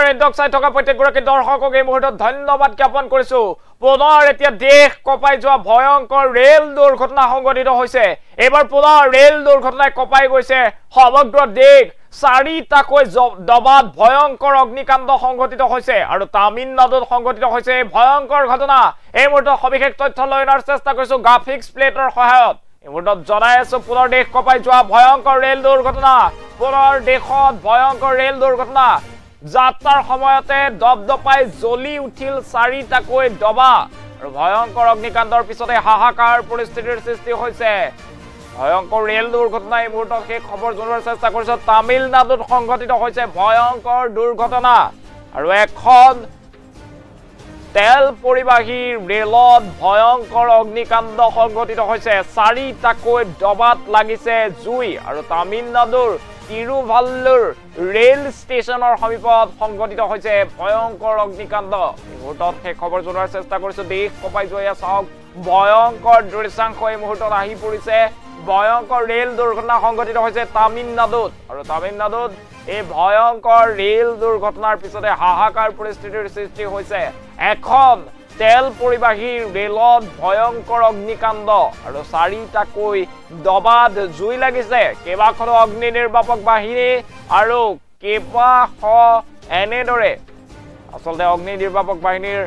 এণ্ডক চাই থকা প্ৰত্যেকগৰাকী দৰ্শকক এই মুহূৰ্তত ধন্যবাদ জ্ঞাপন কৰিছো পুনৰ এতিয়া দেশ কপাই যোৱা ভয়ংকৰ ৰেল দুৰ্ঘটনা সংঘটিত হৈছে এবাৰ পুনৰ ৰেল দুৰ্ঘটনাই কপাই গৈছে সমগ্ৰ দেশ চাৰিটাকৈ দবাত ভয়ংকৰ অগ্নিকাণ্ড সংঘটিত হৈছে আৰু তামিলনাডুত সংঘটিত হৈছে ভয়ংকৰ ঘটনা এই মুহূৰ্তত সবিশেষ তথ্য লৈ অনাৰ চেষ্টা কৰিছো গ্ৰাফিক্স প্লেটৰ সহায়ত এই মুহূৰ্তত জনাই আছো পুনৰ দেশ কপাই যোৱা ভয়ংকৰ ৰেল দুৰ্ঘটনা পুনৰ দেশত ভয়ংকৰ ৰেল দুৰ্ঘটনা যাত্ৰাৰ সময়তে দবদপাই জ্বলি উঠিল চাৰিটাকৈ দবা আৰু ভয়ংকৰ অগ্নিকাণ্ডৰ পিছতে হাহাকাৰ পৰিস্থিতিৰ সৃষ্টি হৈছে ভয়ংকৰ ৰেল দুৰ্ঘটনা এই মুহূৰ্তত সেই খবৰ জনোৱাৰ চেষ্টা কৰিছে তামিলনাডুত সংঘটিত হৈছে ভয়ংকৰ দুৰ্ঘটনা আৰু এখন তেল পৰিবাহী ৰেলত ভয়ংকৰ অগ্নিকাণ্ড সংঘটিত হৈছে চাৰিটাকৈ দবাত লাগিছে জুই আৰু তামিলনাডুৰ তিৰুভাল্লুৰ ৰেল ষ্টেচনৰ সমীপত সংঘটিত হৈছে ভয়ংকৰ অগ্নিকাণ্ড এই মুহূৰ্তত সেই খবৰ জনোৱাৰ চেষ্টা কৰিছো দেশ কপাই যোৱা চাওক ভয়ংকৰ দৃশ্যাংশ এই মুহূৰ্তত আহি পৰিছে ভয়ংকৰ ৰেল দুৰ্ঘটনা সংঘটিত হৈছে তামিলনাডুত আৰু তামিলনাডুত এই ভয়ংকৰ ৰেল দুৰ্ঘটনাৰ পিছতে হাহাকাৰ পৰিস্থিতিৰ সৃষ্টি হৈছে এখন তেল পৰিবাহী ৰেলত ভয়ংকৰ অগ্নিকাণ্ড আৰু চাৰিটাকৈ দবাত জুই লাগিছে কেইবাখনো অগ্নি নিৰ্বাপক বাহিনী আৰু কেইবাশ এনেদৰে আচলতে অগ্নি নিৰ্বাপক বাহিনীৰ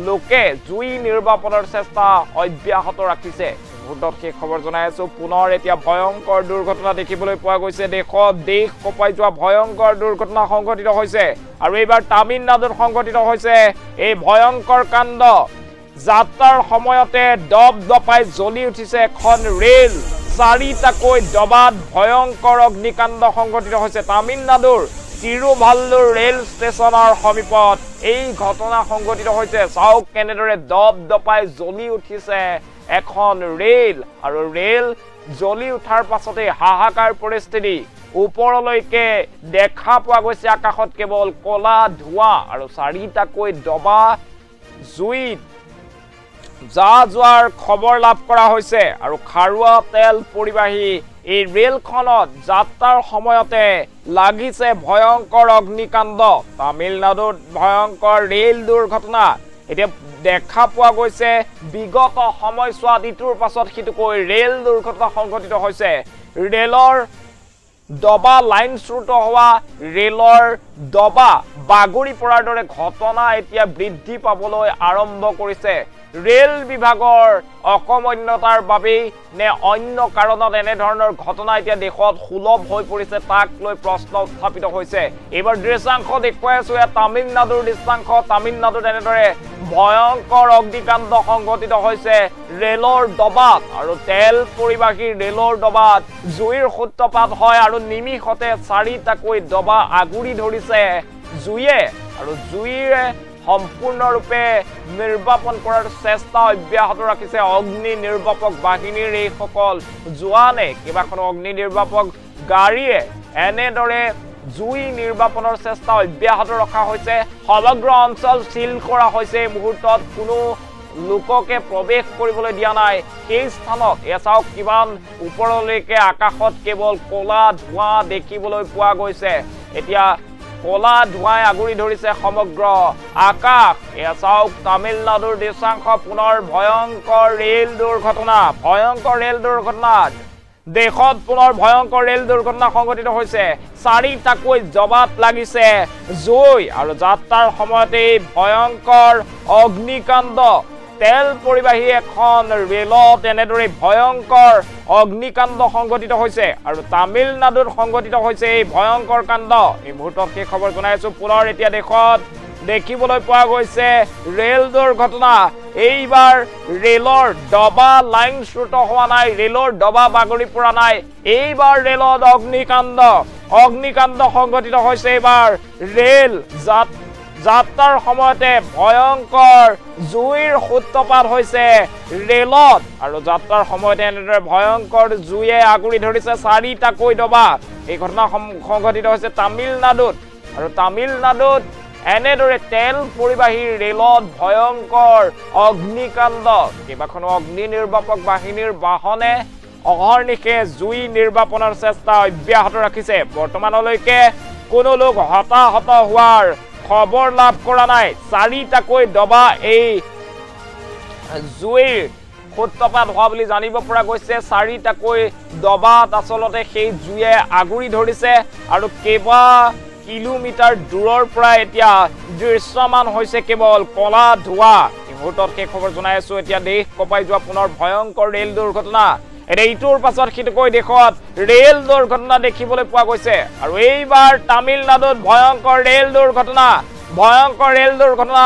লোকে জুই নিৰ্বাপনৰ চেষ্টা অব্যাহত ৰাখিছে মুহূৰ্তত সেই খবৰ জনাই আছো পুনৰ এতিয়া ভয়ংকৰ দুৰ্ঘটনা দেখিবলৈ পোৱা গৈছে দেশত দেশ কপাই যোৱা ভয়ংকৰ দুৰ্ঘটনা সংঘটিত হৈছে আৰু এইবাৰ তামিলনাডুত সংঘটিত হৈছে এই ভয়ংকৰ কাণ্ড যাত্ৰাৰ সময়তে দবদপাই জ্বলি উঠিছে এখন ৰেল চাৰিটাকৈ দবাত ভয়ংকৰ অগ্নিকাণ্ড সংঘটিত হৈছে তামিলনাডুৰ তিৰুভাল্লুৰ ৰেল ষ্টেচনৰ সমীপত এই ঘটনা সংঘটিত হৈছে চাওক কেনেদৰে দবদপাই জ্বলি উঠিছে এখন ৰেল আৰু ৰেল জ্বলি উঠাৰ পাছতে হাহাকাৰ পৰিস্থিতি ওপৰলৈকে দেখা পোৱা গৈছে আকাশত কেৱল কলা ধোঁৱা আৰু চাৰিটাকৈ দবা জুইত যা যোৱাৰ খবৰ লাভ কৰা হৈছে আৰু খাৰুৱা তেল পৰিবাহী এই ৰেলখনত যাত্ৰাৰ সময়তে লাগিছে ভয়ংকৰ অগ্নিকাণ্ড তামিলনাডুত ভয়ংকৰ ৰেল দুৰ্ঘটনা এতিয়া দেখা পোৱা গৈছে বিগত সময়ছোৱাত ইটোৰ পাছত সিটোকৈ ৰেল দুৰ্ঘটনা সংঘটিত হৈছে ৰেলৰ দবা লাইনচ্যুত হোৱা ৰেলৰ দবা বাগৰি পৰাৰ দৰে ঘটনা এতিয়া বৃদ্ধি পাবলৈ আৰম্ভ কৰিছে ৰেল বিভাগৰ অকমন্যতাৰ বাবেই নে অন্য কাৰণত এনে ধৰণৰ ঘটনা এতিয়া দেশত সুলভ হৈ পৰিছে তাক লৈ প্ৰশ্ন উত্থাপিত হৈছে এইবাৰ দৃশ্যাংশ দেখুৱাই আছো তামিলনাডুৰ দৃশ্যাংশ তামিলনাডুত এনেদৰে ভয়ংকৰ অগ্নিকাণ্ড সংঘটিত হৈছে ৰেলৰ দবাত আৰু তেল পৰিবাহী ৰেলৰ দবাত জুইৰ সূত্ৰপাত হয় আৰু নিমিষতে চাৰিটাকৈ দবা আগুৰি ধৰিছে জুইয়ে আৰু জুইৰে সম্পূৰ্ণৰূপে নিৰ্বাপন কৰাৰ চেষ্টা অব্যাহত ৰাখিছে অগ্নি নিৰ্বাপক বাহিনীৰ এইসকল জোৱানে কেইবাখনো অগ্নি নিৰ্বাপক গাড়ীয়ে এনেদৰে জুই নিৰ্বাপনৰ চেষ্টা অব্যাহত ৰখা হৈছে সমগ্ৰ অঞ্চল সিল কৰা হৈছে মুহূৰ্তত কোনো লোককে প্ৰৱেশ কৰিবলৈ দিয়া নাই সেই স্থানত এচাওক কিমান ওপৰলৈকে আকাশত কেৱল কলা ধোঁৱা দেখিবলৈ পোৱা গৈছে এতিয়া কলা ধোঁৱাই আগুৰি ধৰিছে সমগ্ৰ আকাশ এয়া চাওক তামিলনাডুৰ দৃশ্যাংশ পুনৰ ভয়ংকৰ ৰেল দুৰ্ঘটনা দেশত পুনৰ ভয়ংকৰ ৰেল দুৰ্ঘটনা সংঘটিত হৈছে চাৰিটাকৈ দবাত লাগিছে জুই আৰু যাত্ৰাৰ সময়তে ভয়ংকৰ অগ্নিকাণ্ড তেল পৰিবাহী এখন ৰেলত এনেদৰে ভয়ংকৰ অগ্নিকাণ্ড সংঘটিত হৈছে আৰু তামিলনাডুত সংঘটিত হৈছে এই ভয়ংকৰ কাণ্ড এই মুহূৰ্তত সেই খবৰ জনাই আছো পুনৰ এতিয়া দেশত দেখিবলৈ পোৱা গৈছে ৰেল দুৰ্ঘটনা এইবাৰ ৰেলৰ দবা লাইনচ্যুত হোৱা নাই ৰেলৰ দবা বাগৰি পৰা নাই এইবাৰ ৰেলত অগ্নিকাণ্ড সংঘটিত হৈছে এইবাৰ ৰেল যাত্ৰাৰ সময়তে ভয়ংকৰ জুইৰ সূত্ৰপাত হৈছে ৰেলত আৰু যাত্ৰাৰ সময়তে এনেদৰে ভয়ংকৰ জুইয়ে আগুৰি ধৰিছে চাৰিটাকৈ দবা এই ঘটনা সংঘটিত হৈছে তামিলনাডুত আৰু তামিলনাডুত এনেদৰে তেল পৰিবাহী ৰেলত ভয়ংকৰ অগ্নিকাণ্ড কেইবাখনো অগ্নি নিৰ্বাপক বাহিনীৰ বাহনে অহৰ্নিশে জুই নিৰ্বাপনৰ চেষ্টা অব্যাহত ৰাখিছে বৰ্তমানলৈকে কোনো লোক হতাহত হোৱাৰ খবৰ লাভ কৰা নাই চাৰিটাকৈ দবা এই জুইৰ সূত্ৰপাত হোৱা বুলি জানিব পৰা গৈছে চাৰিটাকৈ দবাত আচলতে সেই জুয়ে আগুৰি ধৰিছে আৰু কেইবা কিলোমিটাৰ দূৰৰ পৰা এতিয়া দৃশ্যমান হৈছে কেৱল কলা ধোঁৱা এই মুহূৰ্তত সেই খবৰ জনাই আছো এতিয়া দেশ কঁপাই যোৱা পুনৰ ভয়ংকৰ ৰেল দুৰ্ঘটনা এইটোৰ পাছত সিটোকৈ দেশত ৰেল দুৰ্ঘটনা দেখিবলৈ পোৱা গৈছে আৰু এইবাৰ তামিলনাডুত ভয়ংকৰ ৰেল দুৰ্ঘটনা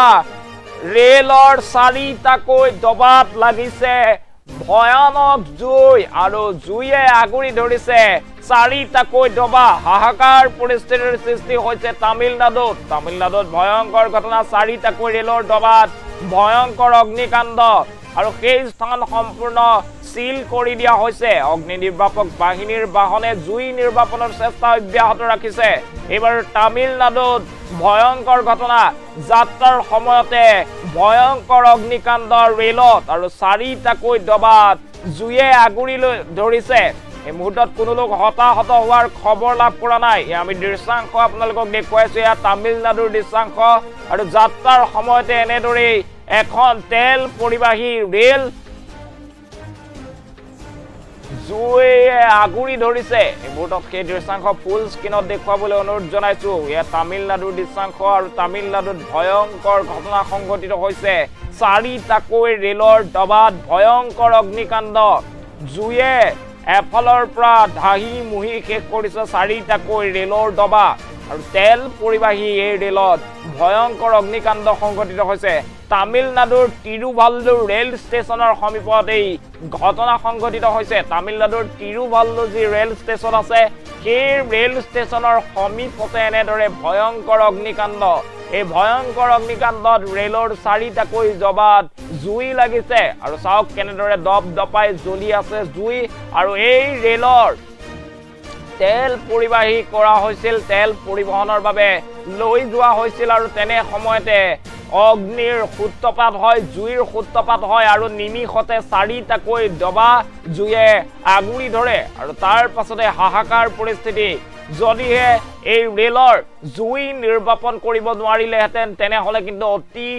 ৰেলৰ চাৰিটাকৈ দবাত লাগিছে ভয়ানক জুই আৰু জুয়ে আগুৰি ধৰিছে চাৰিটাকৈ দবা হাহাকাৰ পৰিস্থিতিৰ সৃষ্টি হৈছে তামিলনাডুত ভয়ংকৰ ঘটনা চাৰিটাকৈ ৰেলৰ দবাত ভয়ংকৰ অগ্নিকাণ্ড আৰু সেই স্থান সম্পূৰ্ণ সিল কৰি দিয়া হৈছে অগ্নি নিৰ্বাপক বাহিনীৰ বাহনে জুই নিৰ্বাপনৰ চেষ্টা অব্যাহত ৰাখিছে এবাৰ তামিলনাডুত ভয়ংকৰ ঘটনা যাত্ৰাৰ সময়তে ভয়ংকৰ অগ্নিকাণ্ড ৰেলত আৰু চাৰিটাকৈ দবাত জুয়ে আগুৰি ধৰিছে এই মুহূৰ্তত কোনো লোক হতাহত হোৱাৰ খবৰ লাভ কৰা নাই আমি দৃশ্যাংশ আপোনালোকক দেখুৱাইছো এয়া তামিলনাডুৰ দৃশ্যাংশ আৰু যাত্ৰাৰ সময়তে এনেদৰে এখন তেল পৰিবাহী ৰেল জুয়ে আগুৰি ধৰিছে এই মুহূৰ্তত সেই দৃশ্যাংশ ফুল স্ক্ৰীনত দেখুৱাবলৈ অনুৰোধ জনাইছো এয়া তামিলনাডুৰ দৃশ্যাংশ আৰু তামিলনাডুত ভয়ংকৰ ঘটনা সংঘটিত হৈছে চাৰিটাকৈ ৰেলৰ দবাত ভয়ংকৰ অগ্নিকাণ্ড জুয়ে এফালৰ পৰা ধাহি মুহি শেষ কৰিছে চাৰিটাকৈ ৰেলৰ দবা আৰু তেল পৰিবাহী এই ৰেলত ভয়ংকৰ অগ্নিকাণ্ড সংঘটিত হৈছে তামিলনাডুৰ তিৰুভাল্লুৰ ৰেল ষ্টেচনৰ সমীপত এই ঘটনা সংঘটিত হৈছে তামিলনাডুৰ তিৰুভাল্লুৰ যি ৰেল ষ্টেচন আছে সেই ৰেল ষ্টেচনৰ সমীপতে এনেদৰে ভয়ংকৰ অগ্নিকাণ্ড এই ভয়ংকৰ অগ্নিকাণ্ডত ৰেলৰ চাৰিটাকৈ দবাত জুই লাগিছে আৰু চাওক কেনেদৰে দপদপাই জ্বলি আছে জুই আৰু এই ৰেলৰ তেল পৰিবাহী কৰা হৈছিল তেল পৰিবহনৰ বাবে লৈ যোৱা হৈছিল আৰু তেনে সময়তে অগ্নিৰ সূত্ৰপাত হয় জুইৰ সূত্ৰপাত হয় আৰু নিমিষতে চাৰিটাকৈ দবা জুয়ে আগুৰি ধৰে আৰু তাৰ পাছতে হাহাকাৰ পৰিস্থিতি যদিহে এই ৰেলৰ জুই নিৰ্বাপন কৰিব নোৱাৰিলেহেঁতেন তেনেহ'লে কিন্তু অতি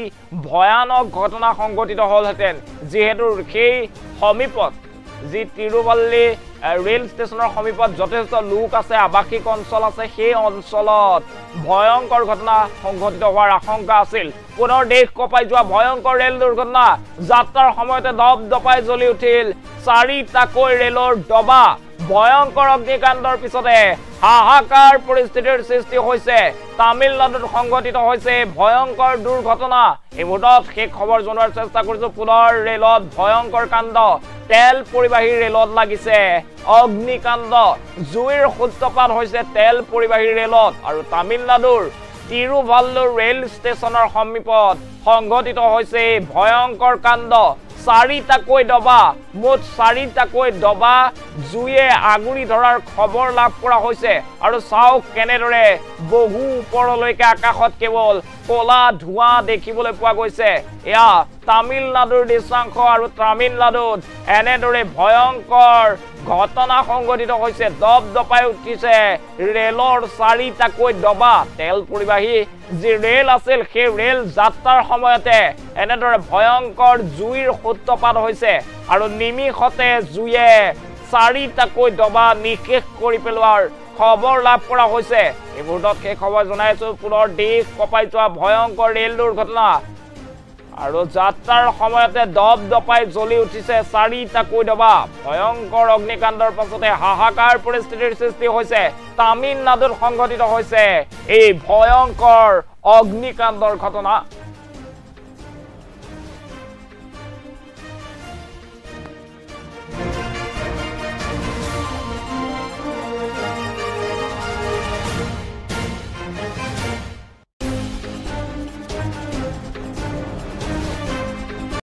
ভয়ানক ঘটনা সংঘটিত হ'লহেঁতেন যিহেতু সেই সমীপত যি তিৰুভাল্লি ৰেল ষ্টেচনৰ সমীপত যথেষ্ট লোক আছে আৱাসিক অঞ্চল আছে সেই অঞ্চলত ভয়ংকৰ ঘটনা সংঘটিত হোৱাৰ আশংকা আছিল পুনৰ দেশ কঁপাই যোৱা ভয়ংকৰ ৰেল দুৰ্ঘটনা যাত্ৰাৰ সময়তে দপদপাই জ্বলি উঠিল চাৰিটাকৈ ৰেলৰ দবা ভয়ংকৰ অগ্নিকাণ্ডৰ পিছতে হাহাকাৰ পৰিস্থিতিৰ সৃষ্টি হৈছে তামিলনাডুত সংঘটিত হৈছে ভয়ংকৰ দুৰ্ঘটনা এই মুহূৰ্তত সেই খবৰ জনোৱাৰ চেষ্টা কৰিছো পুনৰ ৰেলত ভয়ংকৰ কাণ্ড তেল পৰিবাহী ৰেলত লাগিছে অগ্নিকাণ্ড জুইৰ সূত্ৰপাত হৈছে তেল পৰিবাহী ৰেলত আৰু তামিলনাডুৰ তিৰুভাল্লুৰ ৰেল ষ্টেচনৰ সমীপত সংঘটিত হৈছে ভয়ংকৰ কাণ্ড চাৰিটাকৈ দবা মুঠ চাৰিটাকৈ দবা জুয়ে আগুৰি ধৰাৰ খবৰ লাভ কৰা হৈছে আৰু চাওক কেনেদৰে বহু ওপৰলৈকে আকাশত কেৱল কলা ধোঁৱা দেখিবলৈ পোৱা গৈছে এয়া তামিলনাডুৰ দৃশ্যাংশ আৰু তামিলনাডুত এনেদৰে ভয়ংকৰ ঘটনা সংঘটিত হৈছে দপদপাই উঠিছে ৰেলৰ চাৰিটাকৈ দবা তেল পৰিবাহী যি ৰেল আছিল সেই ৰেল যাত্ৰাৰ সময়তে এনেদৰে ভয়ংকৰ জুইৰ সূত্ৰপাত হৈছে আৰু নিমিষতে জুয়ে চাৰিটাকৈ দবা নিশেষ কৰি পেলোৱাৰ খবৰ লাভ কৰা হৈছে এই মুহূৰ্তত সেই খবৰ জনাইছো পুনৰ দেশ কঁপাই যোৱা ভয়ংকৰ ৰেল দুৰ্ঘটনা আৰু যাত্ৰাৰ সময়তে দপদপাই জ্বলি উঠিছে চাৰিটাকৈ দবা ভয়ংকৰ অগ্নিকাণ্ডৰ পাছতে হাহাকাৰ পৰিস্থিতিৰ সৃষ্টি হৈছে তামিলনাডুত সংঘটিত হৈছে এই ভয়ংকৰ অগ্নিকাণ্ডৰ ঘটনা